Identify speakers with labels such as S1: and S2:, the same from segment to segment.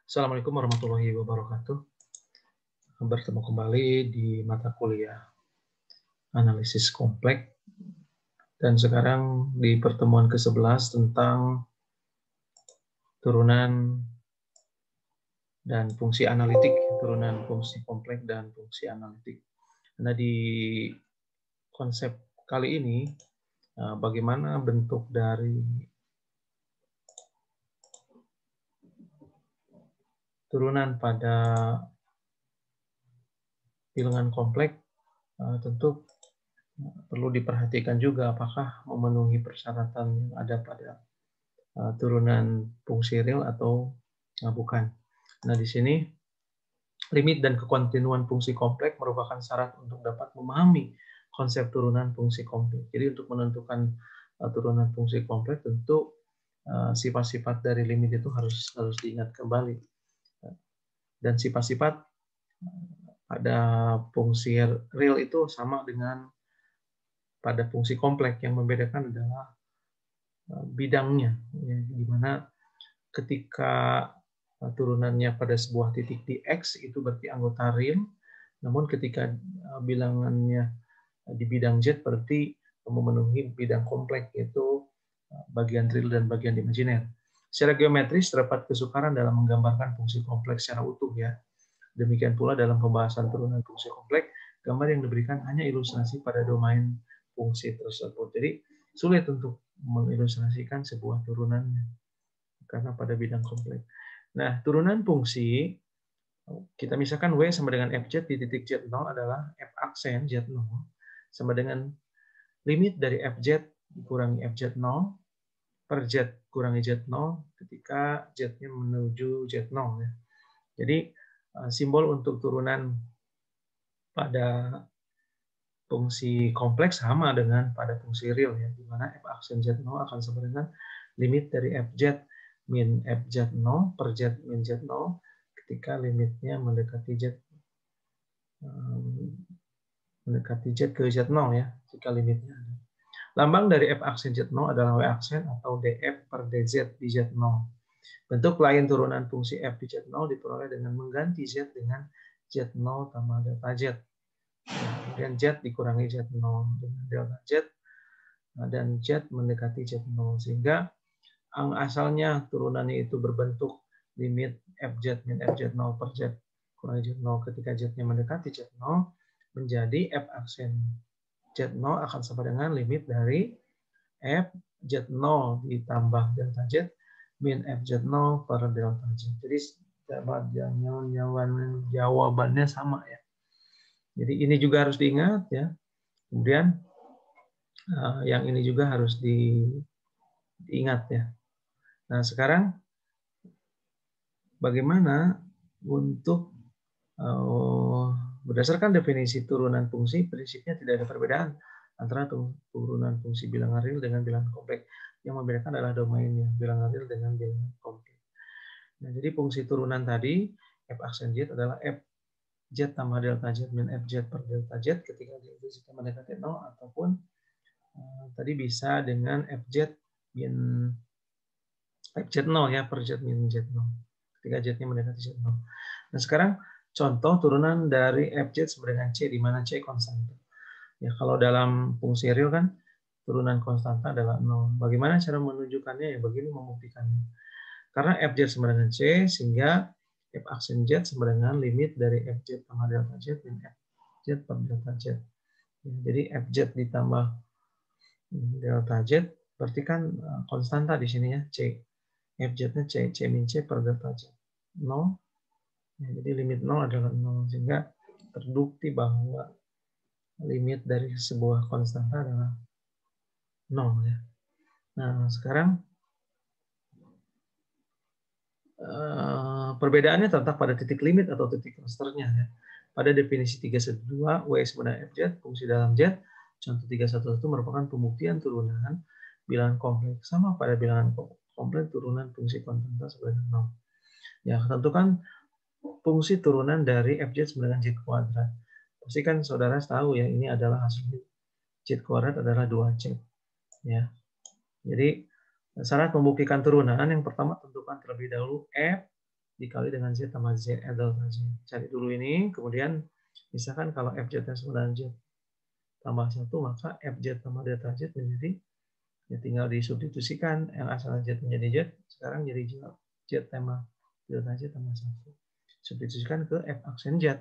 S1: Assalamualaikum warahmatullahi wabarakatuh. Bertemu kembali di mata kuliah analisis kompleks. Dan sekarang di pertemuan ke-11 tentang turunan dan fungsi analitik, turunan fungsi kompleks dan fungsi analitik. Nah, di konsep kali ini, bagaimana bentuk dari turunan pada bilangan kompleks, tentu perlu diperhatikan juga apakah memenuhi persyaratan yang ada pada turunan fungsi real atau bukan. Nah, di sini limit dan kekontinuan fungsi kompleks merupakan syarat untuk dapat memahami konsep turunan fungsi kompleks. Jadi untuk menentukan turunan fungsi kompleks tentu sifat-sifat dari limit itu harus diingat kembali. Dan sifat-sifat pada fungsi real itu sama dengan pada fungsi kompleks, yang membedakan adalah bidangnya, ya, di mana ketika turunannya pada sebuah titik di X itu berarti anggota real, namun ketika bilangannya di bidang Z berarti memenuhi bidang kompleks, yaitu bagian real dan bagian imajiner. Secara geometris terdapat kesukaran dalam menggambarkan fungsi kompleks secara utuh, ya. Demikian pula dalam pembahasan turunan fungsi kompleks, gambar yang diberikan hanya ilustrasi pada domain fungsi tersebut. Jadi sulit untuk mengilustrasikan sebuah turunannya karena pada bidang kompleks. Nah, turunan fungsi, kita misalkan W sama dengan Fz di titik Z0 adalah F aksen Z0 sama dengan limit dari Fz dikurangi Fz0 per Z kurangi Z0 ketika Z-nya menuju Z0. Ya. Jadi, simbol untuk turunan pada fungsi kompleks sama dengan pada fungsi real, ya, di mana F aksen Z0 akan sama dengan limit dari Fz min Fz0 per Z min Z0 ketika limitnya mendekati Z ke Z0, ya, jika limitnya ada. Lambang dari F aksen Z0 adalah W aksen atau dF per dz di Z0. Bentuk lain turunan fungsi F di Z0 diperoleh dengan mengganti Z dengan Z0 tambah delta Z. Kemudian Z dikurangi Z0 dengan delta Z, dan Z mendekati Z0. Sehingga asalnya turunannya itu berbentuk limit Fz min Fz0 per Z kurangi Z0 ketika Z-nya mendekati Z0, menjadi F aksen Z0 akan sama dengan limit dari F Z0 ditambah delta Z min Fz0 per delta Z. Jadi jawabannya sama, ya. Jadi ini juga harus diingat, ya. Kemudian yang ini juga harus diingat, ya. Nah, sekarang bagaimana untuk berdasarkan definisi turunan fungsi, prinsipnya tidak ada perbedaan antara turunan fungsi bilangan real dengan bilangan kompleks. Yang membedakan adalah domainnya, bilangan real dengan bilangan kompleks. Nah, jadi fungsi turunan tadi F aksen Z adalah F Z tambah delta Z min Fz per delta Z ketika Z mendekati 0, ataupun tadi bisa dengan Fz min Fz0, ya, per Z min Z0 ketika Z-nya mendekati Z0. Nah, sekarang contoh turunan dari Fz sama dengan C, di mana C konstanta. Ya, kalau dalam fungsi real kan turunan konstanta adalah 0. Bagaimana cara menunjukkannya? Ya, begini membuktikannya. Karena Fz sama dengan C, sehingga F aksen Z sama dengan limit dari Fz tambah delta Z min Fz per delta Z. Ya, jadi Fz ditambah delta Z berarti kan konstanta di sini, ya, C. Fz-nya C min C per delta Z. 0. Ya, jadi limit 0 adalah 0, sehingga terbukti bahwa limit dari sebuah konstanta adalah 0, ya. Nah, sekarang perbedaannya terletak pada titik limit atau titik clusternya, ya. Pada definisi 312 W sama dengan Fz, fungsi dalam Z, contoh 311 itu merupakan pembuktian turunan bilangan kompleks sama pada bilangan kompleks turunan fungsi konstanta sebagai 0. Ya, tentukan fungsi turunan dari Fz sama dengan Z kuadrat. Pasti kan saudara tahu, ya, ini adalah hasilnya Z kuadrat adalah 2Z, ya. Jadi syarat membuktikan turunan yang pertama tentukan terlebih dahulu F dikali dengan Z tambah Z, delta Z. Cari dulu ini, kemudian misalkan kalau FZ-nya sama Z tambah 1, maka FZ tambah delta Z menjadi, ya tinggal disubstitusikan, yang asalnya Z menjadi Z, sekarang jadi Z tambah delta Z tambah 1. Substitusikan ke F aksen Z.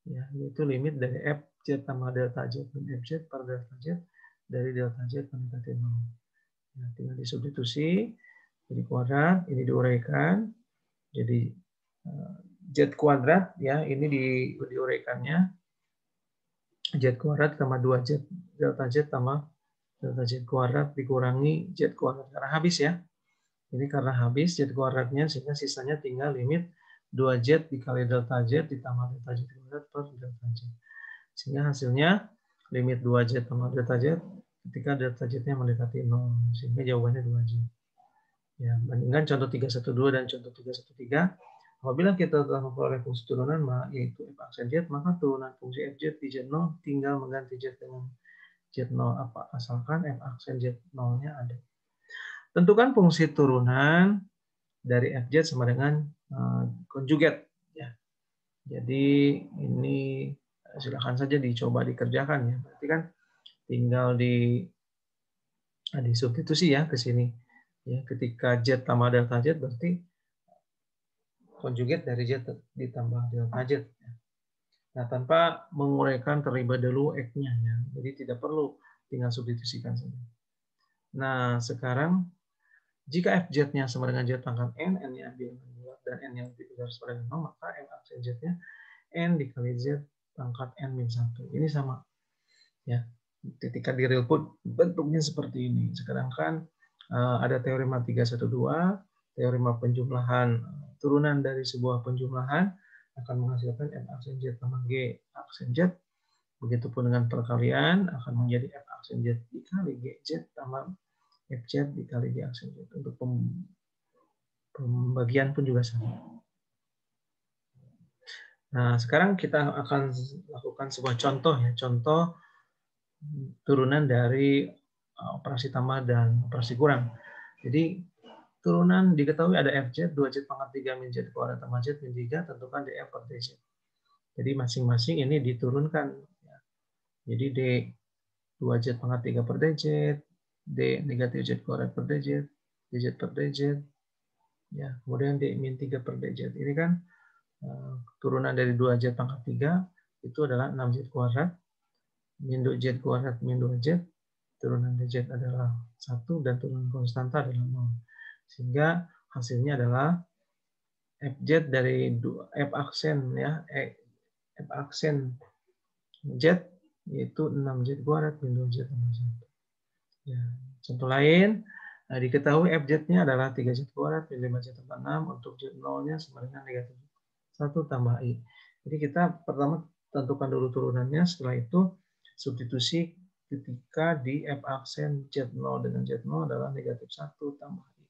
S1: Ya, yaitu limit dari FZ tambah delta Z dan FZ per delta Z dari delta Z mendekati 0. Ya, tinggal disubstitusi, jadi kuadrat, ini diuraikan, jadi Z kuadrat, ya ini diuraikannya, Z kuadrat tambah 2Z delta Z tambah delta Z kuadrat dikurangi Z kuadrat, karena habis ya. Ini karena habis Z kuadratnya, sehingga sisanya tinggal limit 2Z dikali delta Z ditambah delta Z kuadrat per delta Z. Sehingga hasilnya limit 2Z tambah delta Z ketika delta Z-nya mendekati 0. Sehingga jawabannya 2Z. Ya, bandingkan contoh 312 dan contoh 313. Apabila kita telah memperoleh fungsi turunan, yaitu F aksen Z, maka turunan fungsi FZ di Z0 tinggal mengganti Z dengan Z0 apa, asalkan F aksen Z0-nya ada. Tentukan fungsi turunan dari FZ sama dengan konjugat. Ya. Jadi ini silakan saja dicoba dikerjakan ya. Berarti kan tinggal disubstitusi ya ke sini. Ya, ketika Z tambah delta Z berarti konjugat dari Z ditambah delta Z. Nah, tanpa menguraikan terlebih dahulu X-nya ya. Jadi tidak perlu, tinggal substitusikan saja. Nah, sekarang jika FZ-nya sama dengan Z pangkat N, N-nya ambil bulat dan N yang lebih besar sama dengan 0, maka M aksen Z-nya N dikali Z pangkat N-1. Ini sama. Ya. Ketika di real put bentuknya seperti ini. Sekarang kan ada teorema 312, teorema penjumlahan turunan dari sebuah penjumlahan akan menghasilkan M aksen Z tambah G aksen Z. Begitupun dengan perkalian akan menjadi F aksen Z dikali GZ tambah FZ dikali G aksen Z. Untuk pembagian pun juga sama. Nah, sekarang kita akan lakukan sebuah contoh ya, contoh turunan dari operasi tambah dan operasi kurang. Jadi turunan diketahui ada FZ, 2Z pangkat 3 min Z kuadrat tambah Z min 3, tentukan DF per DZ. Jadi masing-masing ini diturunkan. Jadi D 2Z pangkat 3 per DZ, D negatif Z kuadrat per DZ, DZ per DZ, ya, kemudian D min 3 per DZ. Ini kan turunan dari 2Z pangkat 3 itu adalah 6Z kuadrat, min 2Z kuadrat min 2Z, turunan DZ adalah 1 dan turunan konstanta adalah 0. Sehingga hasilnya adalah FZ dari F aksen ya, F aksen Z yaitu 6Z kuadrat min 2Z tambah 1. Ya, contoh lain, diketahui FZ-nya adalah 3Z kuadrat min 5Z tambah 6, untuk Z0-nya sama dengan negatif 1 tambah I. Jadi kita pertama tentukan dulu turunannya, setelah itu substitusi ketika di F aksen Z0 dengan Z0 adalah negatif 1 tambah I.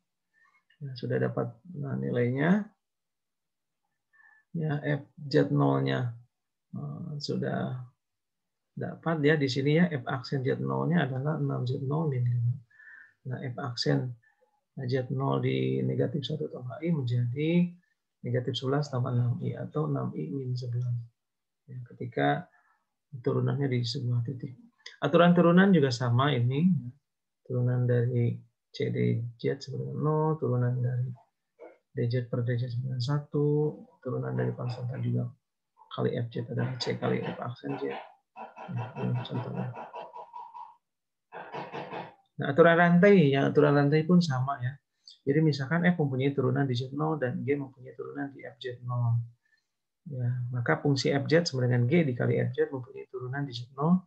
S1: Nah, sudah dapat nilainya. Ya, FZ0-nya sudah dapat ya di sini ya, F aksen Z0-nya adalah 6Z0 min 5. Nah, F aksen Z0 di negatif 1 tambah I menjadi negatif 11 tambah 6I atau 6I min 11. Ya, ketika turunannya di sebuah titik. Aturan turunan juga sama ini. Turunan dari CDZ sama dengan 0, turunan dari DZ per DZ sama dengan 1, turunan dari konstanta juga kali FZ adalah C kali F aksen Z. Ini contohnya. Nah, aturan rantai pun sama ya. Jadi misalkan F mempunyai turunan di Z0 dan G mempunyai turunan di FZ0. Ya, maka fungsi FZ sama dengan G dikali FZ mempunyai turunan di Z0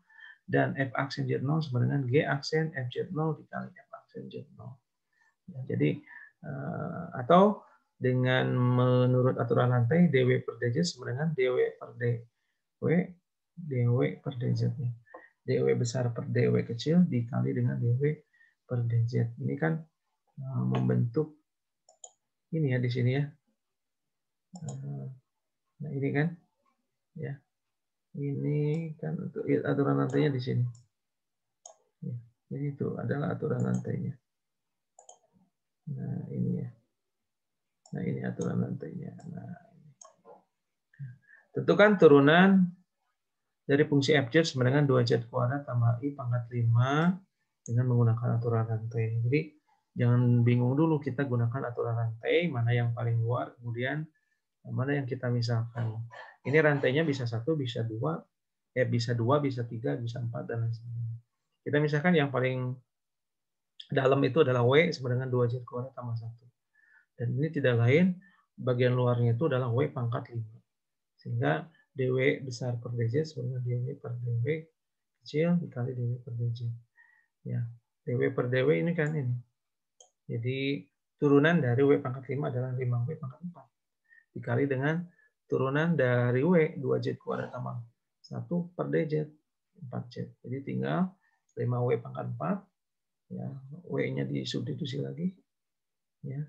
S1: dan F aksen Z0 sama dengan G aksen FZ0 dikali F aksen Z0. Ya, jadi atau dengan menurut aturan rantai dW per dz sama dengan dW per dW per dz. dW besar per dW kecil dikali dengan dW per dz. Ini kan membentuk ini ya di sini ya. Nah ini kan ya. Ini kan untuk aturan rantainya di sini. Ya, jadi itu adalah aturan rantainya. Nah ini ya. Nah, ini aturan rantainya. Nah, tentukan turunan dari fungsi FZ sama dengan 2Z kuadrat tambah I pangkat 5 dengan menggunakan aturan rantai. Jadi jangan bingung dulu, kita gunakan aturan rantai, mana yang paling luar, kemudian mana yang kita misalkan. Ini rantainya bisa 1, bisa 2, bisa 2, bisa 3, bisa 4, dan lain sebagainya. Kita misalkan yang paling dalam itu adalah W sama dengan 2Z kuadrat tambah 1. Dan ini tidak lain, bagian luarnya itu adalah W pangkat 5. Sehingga dW besar per dz sama dengan dW per dW kecil dikali dW per dz. Ya, dW per dW ini kan ini. Jadi turunan dari W pangkat 5 adalah 5W pangkat 4. Dikali dengan turunan dari W 2Z kuadrat tambah 1 per dz 4Z. Jadi tinggal 5W pangkat 4. Ya, W-nya disubstitusi lagi. Ya.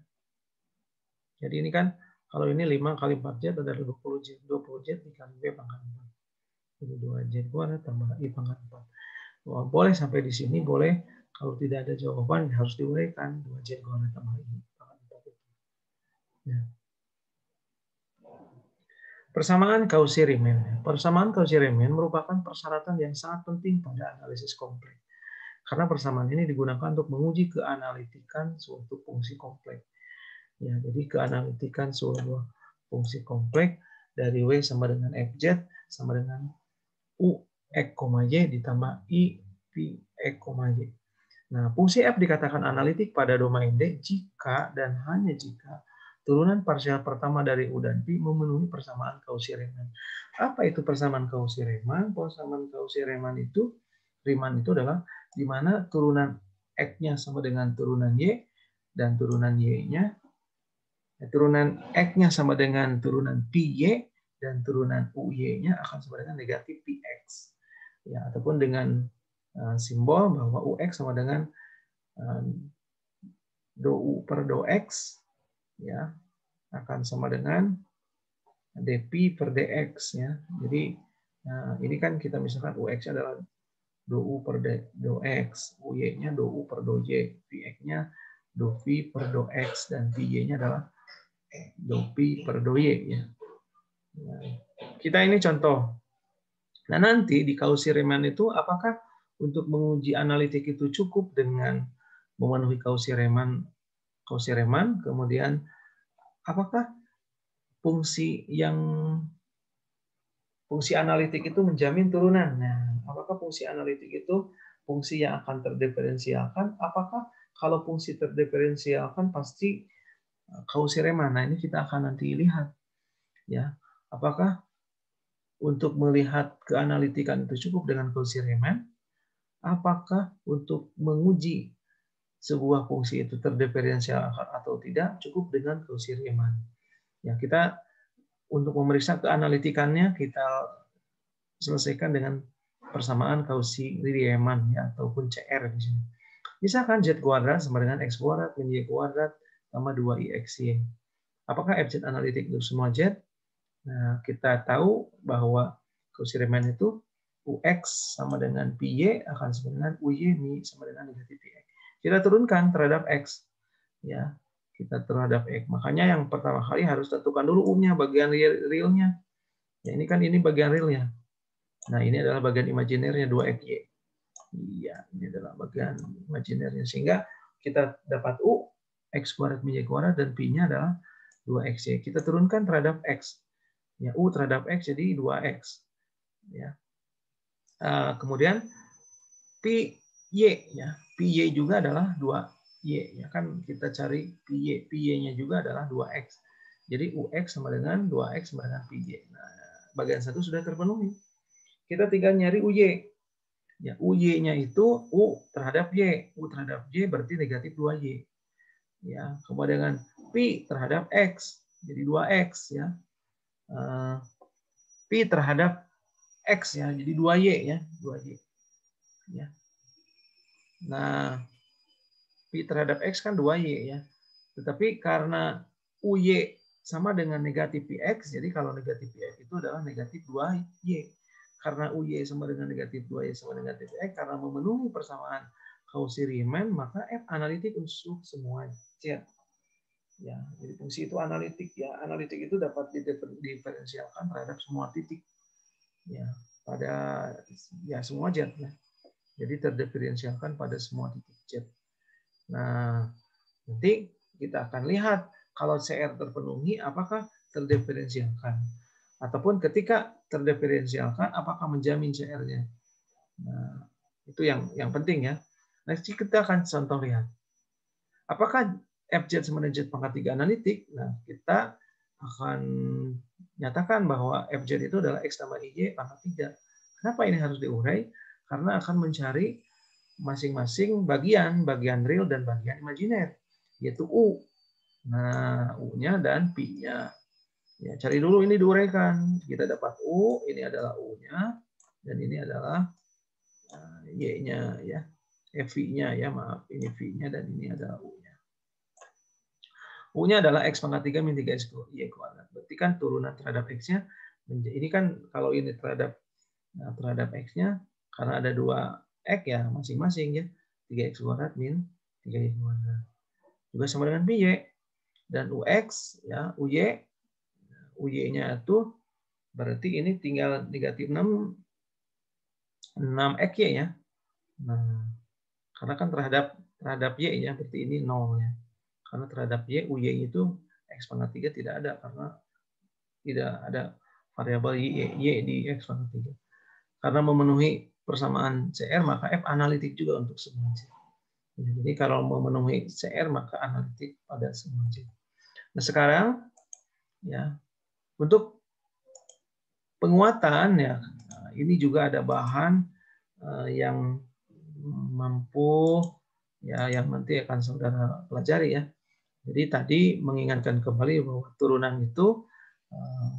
S1: Jadi ini kan kalau ini 5 kali 4Z adalah 20Z. 20Z dikali W pangkat 4. Jadi 2Z kuadrat tambah I pangkat 4. Wah, boleh sampai di sini, boleh. Kalau tidak ada jawaban harus diuraikan 2Z kuadrat tambah I pangkat 4. Ya. Persamaan Cauchy-Riemann. Persamaan Cauchy-Riemann merupakan persyaratan yang sangat penting pada analisis kompleks. Karena persamaan ini digunakan untuk menguji keanalitikan suatu fungsi kompleks. Ya, jadi keanalitikan sebuah fungsi kompleks dari W sama dengan FZ sama dengan U X, Y ditambah I P X, Y. Nah, fungsi F dikatakan analitik pada domain D jika dan hanya jika turunan parsial pertama dari U dan P memenuhi persamaan Cauchy-Riemann. Apa itu persamaan Cauchy-Riemann? Persamaan Cauchy-Riemann itu adalah di mana turunan X-nya sama dengan turunan Y dan turunan Y-nya, turunan X-nya sama dengan turunan PY dan turunan UY-nya akan sama dengan negatif PX. Ya, ataupun dengan simbol bahwa UX sama dengan do U per do X, ya, akan sama dengan dP per dx, ya. Jadi ini kan kita misalkan UX adalah do U per do X, UY-nya do U per do Y, PX-nya do V per do X, dan PY-nya adalah do P per do Y, ya. Nah, kita ini contoh. Nah, nanti di Cauchy-Riemann itu apakah untuk menguji analitik itu cukup dengan memenuhi Cauchy-Riemann, kemudian apakah fungsi analitik itu menjamin turunan? Nah, apakah fungsi analitik itu fungsi yang akan terdiferensialkan? Apakah kalau fungsi terdiferensialkan pasti Cauchy-Riemann? Nah, ini kita akan nanti lihat, ya. Apakah untuk melihat keanalitikan itu cukup dengan Cauchy-Riemann? Apakah untuk menguji sebuah fungsi itu terdiferensial atau tidak cukup dengan Cauchy-Riemann? Ya, kita untuk memeriksa keanalitikannya kita selesaikan dengan persamaan Cauchy-Riemann, ya, ataupun CR di sini. Misalkan Z kuadrat sama dengan X kuadrat min Y kuadrat tambah 2IXY. Apakah FZ analitik untuk semua Z? Nah, kita tahu bahwa Cauchy-Riemann itu UX sama dengan PY akan sama dengan UY sama dengan negatif PX. Kita turunkan terhadap X. Ya, kita terhadap X. Makanya yang pertama kali harus tentukan dulu U-nya, bagian realnya. Ya, ini kan ini bagian realnya. Nah, ini adalah bagian imajinernya 2XY. Iya, ini adalah bagian imajinernya. Sehingga kita dapat U, X kuadrat min Y kuadrat, dan P-nya adalah 2XY. Kita turunkan terhadap X. Ya, U terhadap X jadi 2X. Ya. Kemudian PY, ya. PY juga adalah 2Y. Ya, kan kita cari PY. PY-nya juga adalah 2X. Jadi UX sama dengan 2X sama dengan PY. Nah, bagian satu sudah terpenuhi. Kita tinggal nyari UY. Ya, UY-nya itu U terhadap Y. U terhadap Y berarti negatif 2Y. Ya, kemudian dengan P terhadap X. Jadi 2X, ya. P terhadap X, ya, jadi 2Y, ya, 2Y. Ya. Nah, P terhadap X kan 2Y, ya. Tetapi karena UY sama dengan negatif PX, jadi kalau negatif PX itu adalah negatif 2Y. Karena UY sama dengan negatif 2Y sama negatif PX, karena memenuhi persamaan Cauchy-Riemann, maka F analitik untuk semua Z. Ya, jadi fungsi itu analitik ya. Analitik itu dapat diferensialkan terhadap semua titik ya pada ya semua jet ya. Jadi terdiferensialkan pada semua titik jet. Nah, nanti kita akan lihat kalau CR terpenuhi apakah terdiferensialkan ataupun ketika terdiferensialkan apakah menjamin CR-nya. Nah, itu yang penting ya. Nanti kita akan contoh lihat. Apakah FZ sama dengan Z pangkat 3 analitik? Nah, kita akan nyatakan bahwa FZ itu adalah X tambah IY pangkat 3. Kenapa ini harus diurai? Karena akan mencari masing-masing bagian real dan bagian imajiner, yaitu U. Nah, U-nya dan P-nya. Ya, cari dulu ini diuraikan. Kita dapat U, ini adalah U-nya, dan ini adalah Y-nya ya. V-nya ya, maaf. Ini V-nya dan ini adalah U-nya. U-nya adalah X pangkat 3 min 3 Y kuadrat. Berarti kan turunan terhadap X-nya, ini kan kalau ini terhadap X-nya, karena ada 2 X ya masing-masing ya, 3X kuadrat min 3Y kuadrat. Juga sama dengan PY. Dan UX, ya UY-nya itu berarti ini tinggal negatif 6X ya. Nah, karena kan terhadap Y ya, berarti ini 0 ya. Karena terhadap Y, UY itu X pangkat 3 tidak ada karena tidak ada variabel Y di X pangkat 3. Karena memenuhi persamaan CR, maka F analitik juga untuk semua Z. Jadi kalau memenuhi CR, maka analitik pada semua Z. Nah sekarang, ya untuk penguatan ya, ini juga ada bahan yang mampu ya yang nanti akan saudara pelajari ya. Jadi tadi mengingatkan kembali bahwa turunan itu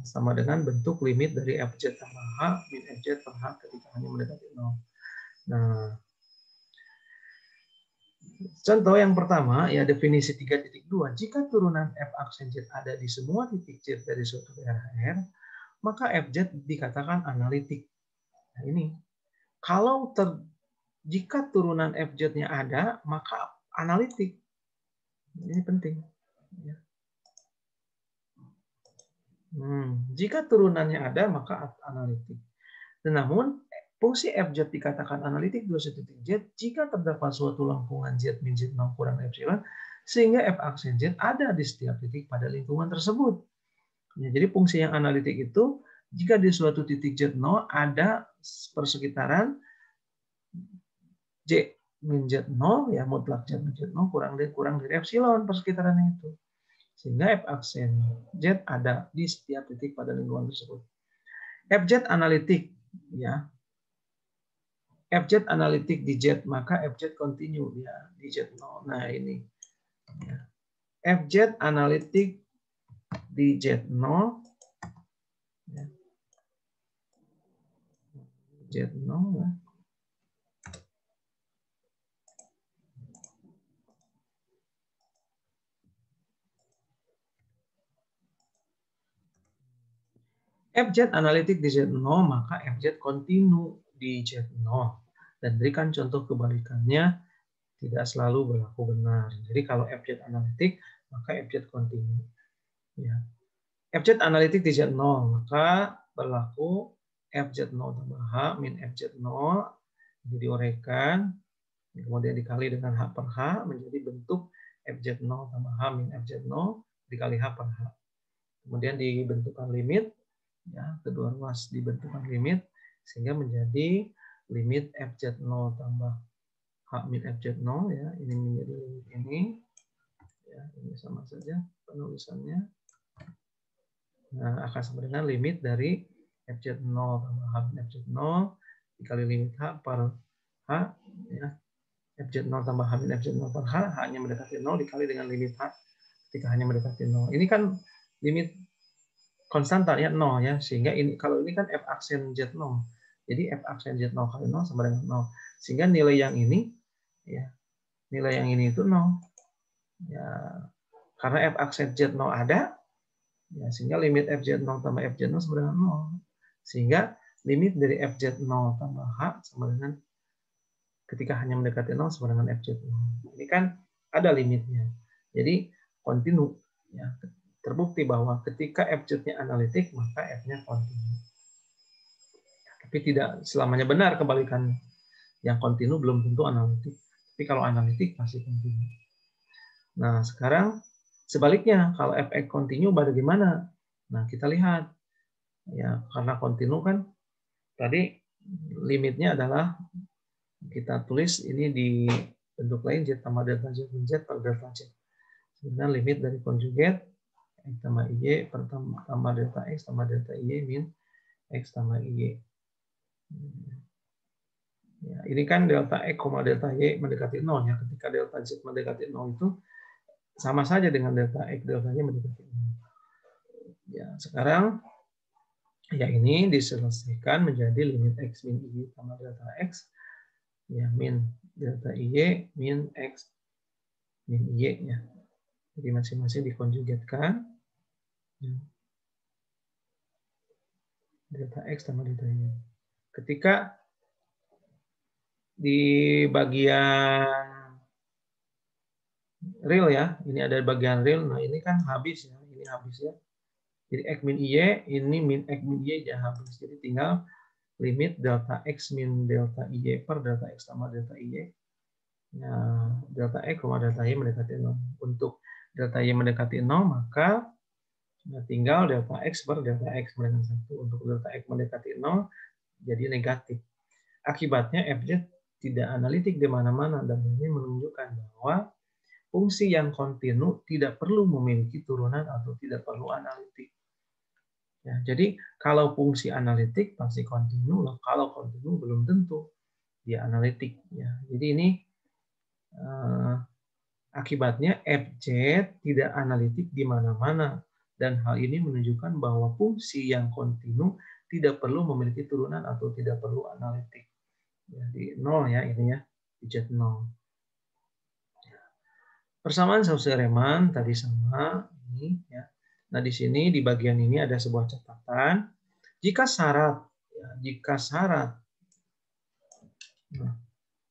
S1: sama dengan bentuk limit dari FZ tambah H min FZ per H ketika hanya mendekati 0. Nah, contoh yang pertama ya definisi 3.2, jika turunan F aksen Z ada di semua titik Z dari suatu daerah R, maka FZ dikatakan analitik. Nah, ini kalau jika turunan FZ-nya ada, maka analitik. Ini penting. Jika turunannya ada, maka analitik. Namun, fungsi FZ dikatakan analitik dua titik Z jika terdapat suatu lengkungan Z min Z0 kurang epsilon, sehingga F aksen Z ada di setiap titik pada lingkungan tersebut. Ya, jadi fungsi yang analitik itu, jika di suatu titik Z0 ada persekitaran Z min Z0, ya mutlak Z min Z0 kurang dari epsilon persekitarannya itu. Sehingga F aksen Z ada di setiap titik pada lingkungan tersebut. FZ analitik, ya. FZ analitik di Z, maka FZ continue ya di Z0. Nah ini. Ya. FZ analitik di Z0. Ya. Z0 ya. FZ analitik di Z0, maka FZ continue di Z0. Dan berikan contoh kebalikannya, tidak selalu berlaku benar. Jadi kalau FZ analitik, maka FZ continue. Ya. FZ analitik di Z0, maka berlaku FZ0 tambah H min FZ0, ini diuraikan, kemudian dikali dengan H per H, menjadi bentuk FZ0 tambah H min FZ0 dikali H per H. Kemudian dibentukkan limit, ya, kedua ruas dibentukkan limit, sehingga menjadi limit FZ0 tambah H min FZ0, ya, ini menjadi limit ini, ya, ini sama saja penulisannya. Nah, akan sama dengan limit dari FZ0 tambah H min FZ0 dikali limit H per H, ya, FZ0 tambah H min FZ0 per H, H-nya mendekati 0 dikali dengan limit H ketika hanya mendekati 0. Ini kan limit konstanta ya 0 ya, sehingga ini kalau ini kan F aksen Z0. Jadi F aksen Z0 kali 0 sama dengan 0. Sehingga nilai yang ini ya, nilai yang ini itu 0. Ya, karena F aksen Z0 ada, ya, sehingga limit FZ0 tambah FZ0 sama dengan 0. Sehingga limit dari FZ0 tambah H sama dengan ketika hanya mendekati 0 sama dengan FZ0. Ini kan ada limitnya. Jadi continue. Ya, terbukti bahwa ketika FZ-nya analitik, maka F-nya kontinu. Tapi tidak selamanya benar kebalikannya. Yang kontinu belum tentu analitik. Tapi kalau analitik pasti kontinu. Nah, sekarang sebaliknya, kalau Fx kontinu bagaimana? Nah, kita lihat. Ya, karena kontinu kan tadi limitnya adalah kita tulis ini di bentuk lain Z tambah delta Z min Z per delta Z. Kemudian limit dari konjugat X tambah IY per tambah delta X tambah delta IY min X tambah IY. Ya, ini kan delta X, delta Y mendekati 0 ya. Ketika delta Z mendekati 0 itu sama saja dengan delta X, delta Y mendekati 0. Ya, sekarang ya ini diselesaikan menjadi limit X min Y tambah delta X ya min delta IY min X min Y ya. Jadi masing-masing dikonjugatkan. Delta X tambah delta Y. Ketika di bagian real ya, ini ada bagian real, nah ini kan habis ya, ini habis ya. Jadi X min Y, ini min X min Y jangan habis. Jadi tinggal limit delta X min delta IY per delta X tambah delta IY. Nah, delta X, delta Y mendekati 0. Untuk delta Y mendekati 0, maka tinggal delta X per delta X dengan 1. Untuk delta X mendekati 0, jadi negatif. Akibatnya FZ tidak analitik di mana-mana, dan ini menunjukkan bahwa fungsi yang kontinu tidak perlu memiliki turunan atau tidak perlu analitik. Ya, jadi kalau fungsi analitik pasti kontinu, kalau kontinu belum tentu dia analitik. Ya, jadi ini akibatnya FZ tidak analitik di mana-mana, dan hal ini menunjukkan bahwa fungsi yang kontinu tidak perlu memiliki turunan atau tidak perlu analitik. Ya, di 0 ya ini ya, di Z 0. Persamaan Saussure-Riemann tadi sama ini ya. Nah, di sini di bagian ini ada sebuah catatan. Jika syarat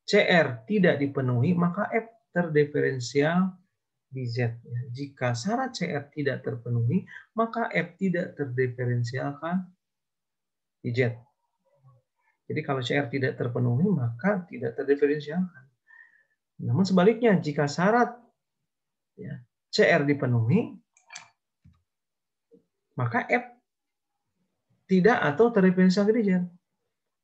S1: CR tidak dipenuhi, maka F terdiferensial di Z. Jika syarat CR tidak terpenuhi, maka F tidak terdiferensialkan di Z. Jadi kalau CR tidak terpenuhi, maka tidak terdiferensialkan. Namun sebaliknya, jika syarat CR dipenuhi, maka F tidak atau terdiferensialkan di Z.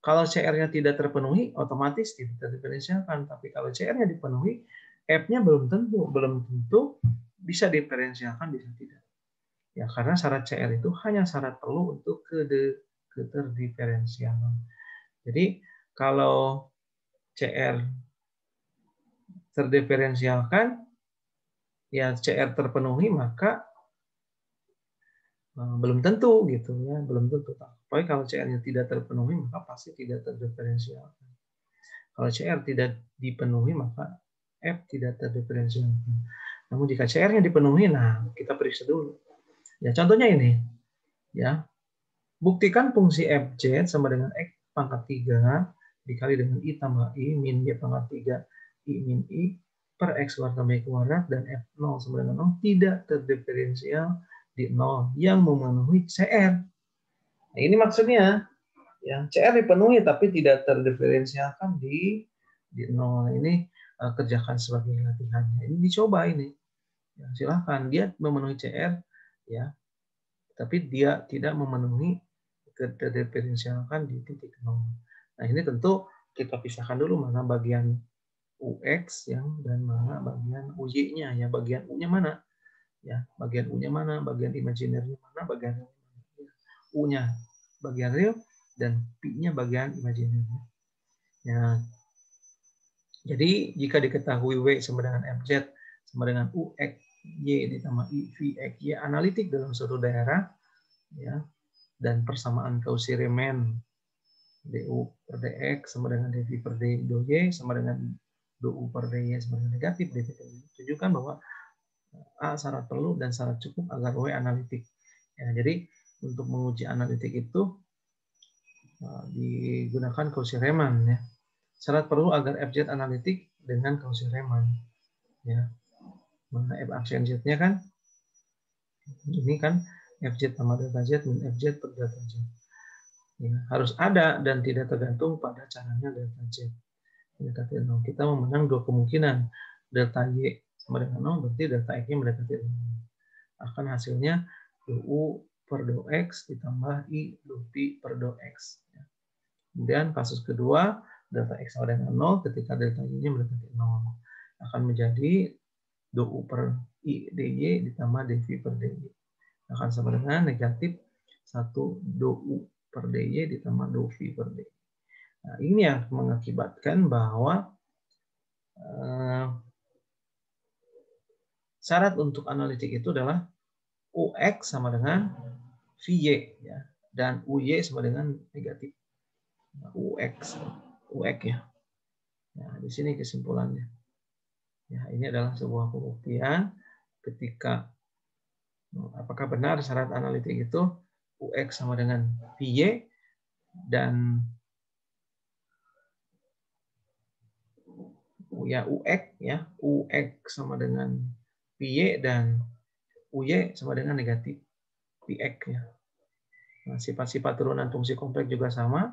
S1: Kalau CR-nya tidak terpenuhi, otomatis tidak terdiferensialkan. Tapi kalau CR-nya dipenuhi, F-nya belum tentu bisa diferensialkan, bisa tidak. Ya, karena syarat CR itu hanya syarat perlu untuk keterdiferensialan. Jadi kalau CR terdiferensialkan, ya CR terpenuhi, maka belum tentu gitu ya, belum tentu. Tapi kalau CR-nya tidak terpenuhi, maka pasti tidak terdiferensialkan. Kalau CR tidak dipenuhi, maka F tidak terdiferensialkan. Namun jika CR-nya dipenuhi, nah kita periksa dulu. Ya contohnya ini, ya buktikan fungsi FZ sama dengan X pangkat 3 dikali dengan I tambah I min Y pangkat 3 I min I per X kuadrat tambah Y kuadrat dan F0 sama dengan 0 tidak terdiferensial di 0 yang memenuhi CR. Nah, ini maksudnya ya CR dipenuhi tapi tidak terdiferensialkan di 0. Ini kerjakan sebagai latihannya. Ini dicoba ini. Ya, silahkan dia memenuhi CR ya, tapi dia tidak memenuhi terdiferensialkan di titik 0. Nah, ini tentu kita pisahkan dulu mana bagian UX yang dan mana bagian UY-nya ya, bagian U-nya mana? Ya, bagian U-nya mana, bagian imajinernya mana, bagian U-nya bagian real dan P-nya bagian imajinernya. Ya. Jadi jika diketahui W sama dengan FZ sama dengan UX Y ditambah I V X Y analitik dalam suatu daerah ya, dan persamaan Cauchy-Riemann du per dx sama dengan dv per dy sama dengan du per dy sama dengan negatif dv per dy tunjukkan bahwa A syarat perlu dan syarat cukup agar W analitik. Ya, jadi untuk menguji analitik itu digunakan Cauchy-Riemann ya. Syarat perlu agar FZ analitik dengan Cauchy-Riemann. Ya. Mana F aksen Z-nya kan Ini kan FZ tambah delta Z min FZ per delta Z. Ya, harus ada dan tidak tergantung pada caranya delta Z. Mendekati 0. Kita memenang dua kemungkinan. Delta Y sama dengan 0, berarti delta X-nya mendekati 0. Akan hasilnya dou per dou X ditambah I dou Pi per dou X. Kemudian kasus kedua, delta X sama dengan 0 ketika delta Y-nya mendekati 0. Akan menjadi dou per I dy ditambah dV per dy. Akan sama dengan negatif 1 dou per dy ditambah dou V per dy. Nah, ini yang mengakibatkan bahwa syarat untuk analitik itu adalah UX sama dengan VY, ya, dan UY sama dengan negatif UX ya. Nah, di sini kesimpulannya. Ya, ini adalah sebuah pembuktian ketika apakah benar syarat analitik itu UX sama dengan VY dan UX sama dengan VY dan UY sama dengan negatif PX ya. Nah, sifat-sifat turunan fungsi kompleks juga sama.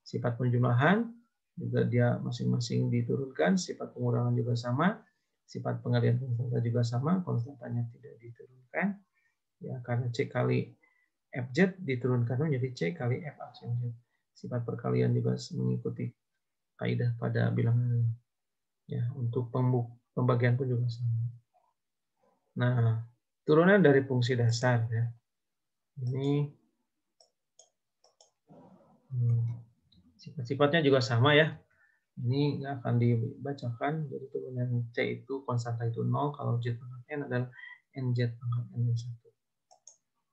S1: Sifat penjumlahan juga dia masing-masing diturunkan. Sifat pengurangan juga sama. Sifat pengalihan konstanta juga sama. Konstantanya tidak diturunkan. Ya, karena C kali FZ diturunkan menjadi C kali F aksen Z. Sifat perkalian juga mengikuti kaidah pada bilangan. Ya, untuk pembagian pun juga sama. Nah, turunan dari fungsi dasar ya. Ini sifat-sifatnya juga sama ya. Ini akan dibacakan. Jadi turunan C itu konstanta itu 0 kalau Z pangkat N adalah NZ pangkat N1.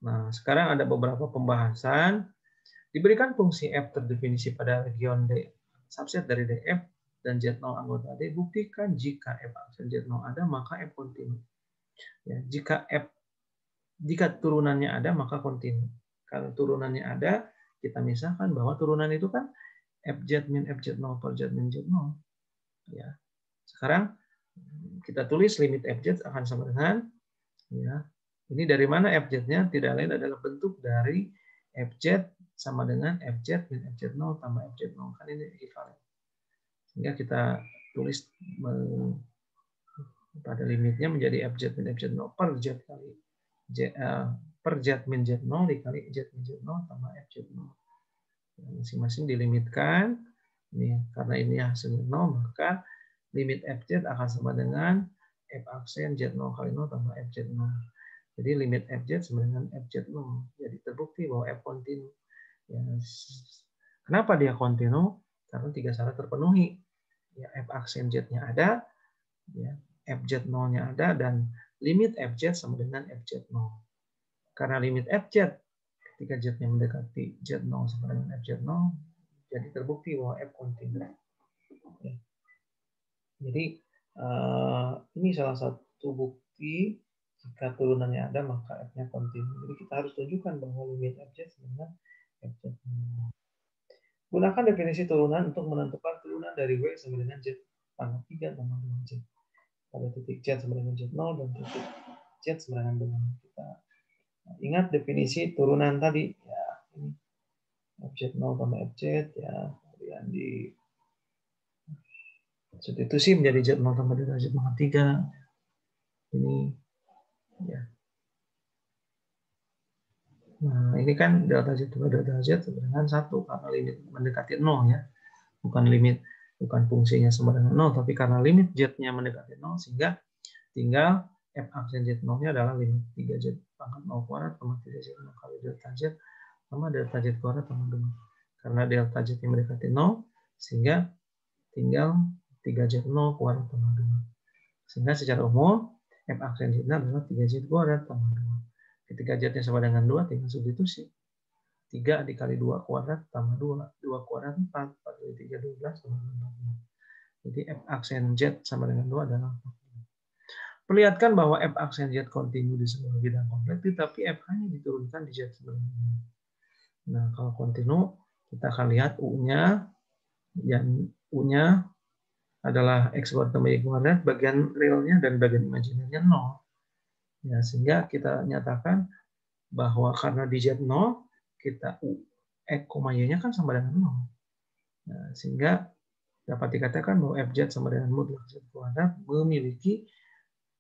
S1: Nah, sekarang ada beberapa pembahasan. Diberikan fungsi F terdefinisi pada region D subset dari DF dan Z0 anggota D, buktikan jika F aksen Z0 ada maka F kontinu. Ya, jika turunannya ada maka kontinu. Kalau turunannya ada, kita misalkan bahwa turunan itu kan FZ min FZ0 per Z min Z0. Ya. Sekarang kita tulis limit FZ akan sama dengan, ya, ini dari mana FZ-nya? Tidak lain adalah bentuk dari FZ sama dengan FZ min FZ0 tambah FZ0. Kan ini ekivalen. Sehingga kita tulis pada limitnya menjadi FZ min FZ0 per Z kali per Z min Z0 dikali Z min Z0 tambah FZ0. Masing-masing dilimitkan. Ini karena ini hasilnya 0, maka limit FZ akan sama dengan F aksen Z0 kali 0 tambah FZ0. Jadi limit FZ sama dengan FZ0. Jadi terbukti bahwa F kontinu. Ya, kenapa dia kontinu? Karena tiga syarat terpenuhi. Ya, F aksen Z-nya ada, ya, FZ0-nya ada, dan limit FZ sama dengan FZ0. Karena limit FZ ketika Z-nya mendekati Z0 sama dengan FZ0, jadi terbukti bahwa F kontinu. Ya. Jadi ini salah satu bukti jika turunannya ada maka F-nya kontinu. Jadi kita harus tunjukkan bahwa limit FZ sama dengan FZ0. Gunakan definisi turunan untuk menentukan turunan dari W sama dengan Z pangkat 3 tambah dengan Z. Pada titik Z sama dengan Z0 dan titik Z sama dengan 2. Kita ingat definisi turunan tadi. Ya, ini FZ0 tambah FZ, ya, kemudian di substitusi menjadi Z0 tambah dengan Z pangkat 3. Ini, ya. Nah, ini kan delta Z tambah delta Z sama dengan 1 karena limit mendekati 0 ya. Bukan fungsinya sama dengan 0, tapi karena limit Z-nya mendekati 0 sehingga tinggal F aksen Z0-nya adalah limit 3Z pangkat 0 kuadrat tambah 3Z0 kali delta Z tambah delta Z kuadrat tambah 2. Karena delta Z-nya mendekati 0 sehingga tinggal 3Z0 kuadrat tambah 2. Sehingga secara umum F aksen Z-nya adalah 3Z kuadrat tambah 2. Ketika Z-nya sama dengan 2 tinggal substitusi. 3 dikali 2 kuadrat tambah 2. 2 kuadrat 4. 4 kali 3, 12 tambah 14. Jadi F aksen Z sama dengan 2 adalah 14. Perlihatkan bahwa F aksen Z kontinu di seluruh bidang kompleks, tetapi F-nya diturunkan di Z sebelumnya. Nah, kalau kontinu, kita akan lihat U-nya, yang U-nya adalah X kuadrat tambah Y kuadrat, bagian realnya dan bagian imajinernya 0. Ya, sehingga kita nyatakan bahwa karena di Z 0, kita U, X, Y-nya kan sama dengan 0. Nah, sehingga dapat dikatakan bahwa FZ sama dengan mutlak Z kuadrat memiliki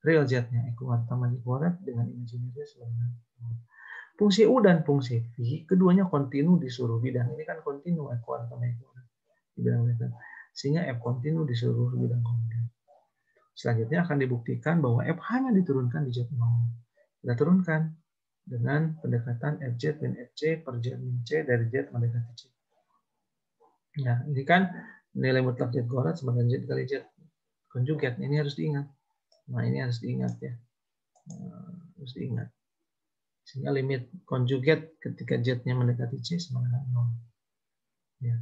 S1: real Z-nya, X kuadrat tambah Y kuadrat dengan imaginary sama dengan 0. Fungsi U dan fungsi V, keduanya kontinu di seluruh bidang. Ini kan kontinu, X kuadrat tambah Y kuadrat di bidang vektor. Sehingga F kontinu di seluruh bidang komponen. Selanjutnya akan dibuktikan bahwa F hanya diturunkan di Z0. Kita turunkan dengan pendekatan FZ min FC per Z min C dari Z mendekati C. Nah, ini kan nilai mutlak Z kuadrat sama dengan Z kali Z konjugat. Ini harus diingat. Nah, ini harus diingat ya. Harus diingat. Sehingga limit konjugat ketika Z-nya mendekati C sama dengan 0. Ya.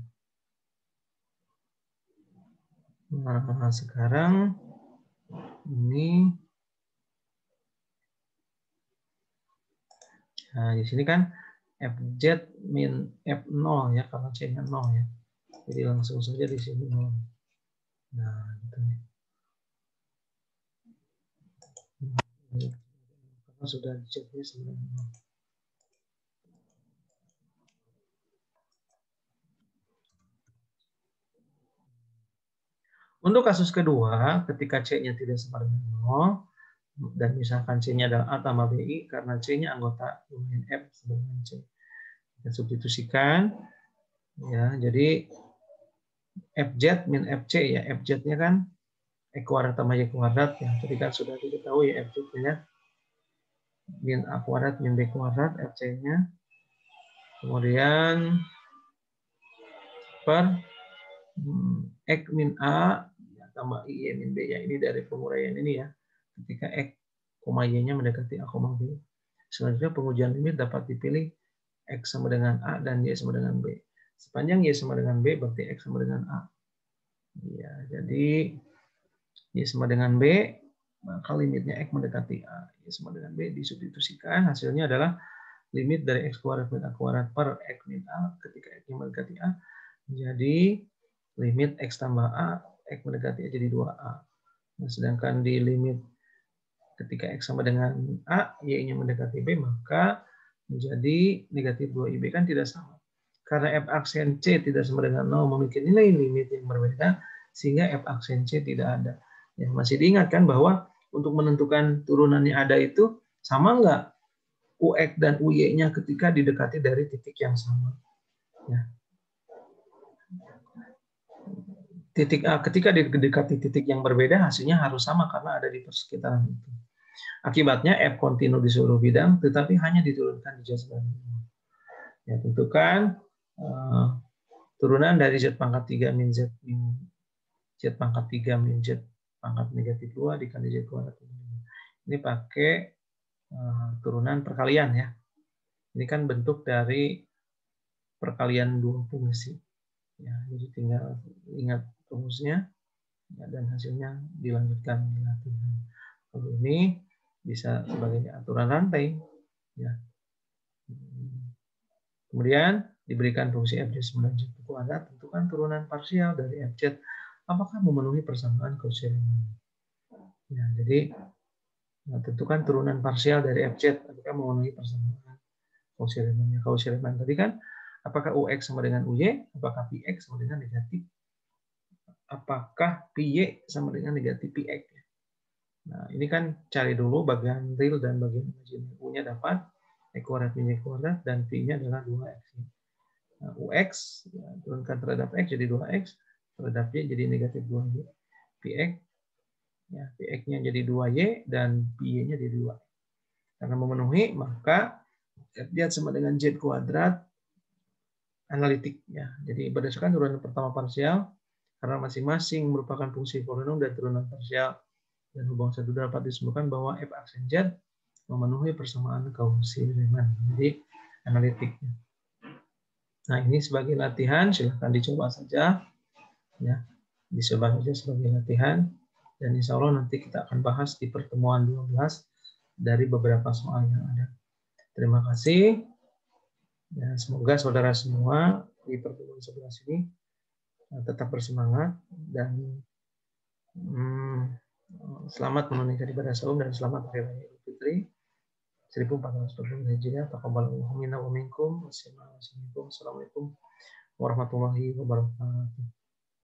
S1: Nah, sekarang ini nah, di sini kan FZ min F0 ya, karena C-nya 0 ya. Jadi langsung saja di sini 0. Nah, gitu ya. Karena sudah Z-nya sama dengan 0. Untuk kasus kedua, ketika C-nya tidak sama dengan 0, dan misalkan C-nya adalah A tambah BI, karena C-nya anggota domain F sama dengan C. Kita substitusikan, ya, jadi FZ min FC ya, FZ-nya kan X kuadrat tambah Y kuadrat, ya, tadi kan sudah diketahui ya, FZ-nya min A kuadrat min B kuadrat, FC-nya, kemudian per X min A ya, tambah I min B ya, ini dari penguraian ini ya, ketika X, Y-nya mendekati A, B. Selanjutnya pengujian limit dapat dipilih X sama dengan A dan Y sama dengan B. Sepanjang Y sama dengan B berarti X sama dengan A. Ya, jadi Y sama dengan B, maka limitnya X mendekati A. Y sama dengan B disubstitusikan, hasilnya adalah limit dari X kuadrat min A kuadrat per X min A ketika X mendekati A menjadi limit X tambah A, X mendekati A jadi 2A. Nah, sedangkan di limit ketika X sama dengan A, Y-nya mendekati B, maka menjadi negatif 2IB, kan tidak sama. Karena F aksen C tidak sama dengan 0 memiliki nilai limit yang berbeda, sehingga F aksen C tidak ada. Ya, masih diingatkan bahwa untuk menentukan turunannya ada itu sama nggak UX dan UY-nya ketika didekati dari titik yang sama. Ya. Titik A ketika didekati titik yang berbeda, hasilnya harus sama karena ada di persekitaran itu. Akibatnya F kontinu di seluruh bidang, tetapi hanya diturunkan di Z pangkat 5. Ya, tentukan turunan dari Z pangkat 3 min Z min Z pangkat 3 min Z pangkat negatif 2 dikali Z kuadrat. Ini pakai turunan perkalian ya. Ini kan bentuk dari perkalian dua fungsi. Ya, jadi tinggal ingat rumusnya ya, dan hasilnya dilanjutkan di latihan. Kalau ini bisa sebagai aturan rantai. Ya. Kemudian diberikan fungsi FZ sama Z kuadrat, tentukan turunan parsial dari FZ apakah memenuhi persamaan Cauchy-Riemann. Ya, jadi tentukan turunan parsial dari FZ apakah memenuhi persamaan Cauchy-Riemann. Cauchy-Riemann tadi kan apakah UX sama dengan UY, apakah PX sama dengan negatif, apakah PY sama dengan negatif PX. Nah, ini kan cari dulu bagian real dan bagian imaginary. U-nya dapat X kuadrat min Y kuadrat dan V-nya adalah 2X. Nah, UX ya, turunkan terhadap X jadi 2X, terhadap Y jadi negatif 2Y. PX ya, PX-nya jadi 2Y dan PY-nya jadi 2. Karena memenuhi, maka Z sama dengan Z kuadrat analitik ya. Jadi berdasarkan turunan pertama parsial, karena masing-masing merupakan fungsi polinom dan turunan parsial dan hubungan satu dapat disebutkan bahwa F aksen Z memenuhi persamaan Cauchy-Riemann. Jadi analitiknya. Nah, ini sebagai latihan, silahkan dicoba saja. Ya, dicoba saja sebagai latihan. Dan insya Allah nanti kita akan bahas di pertemuan 12 dari beberapa soal yang ada. Terima kasih. Ya, semoga saudara semua di pertemuan 11 ini tetap bersemangat dan Selamat menunaikan ibadah saum dan selamat hari raya Idul Fitri 1440 Hijriah. Taqabbalallahu minna wa minkum. Wassalamualaikum warahmatullahi wabarakatuh.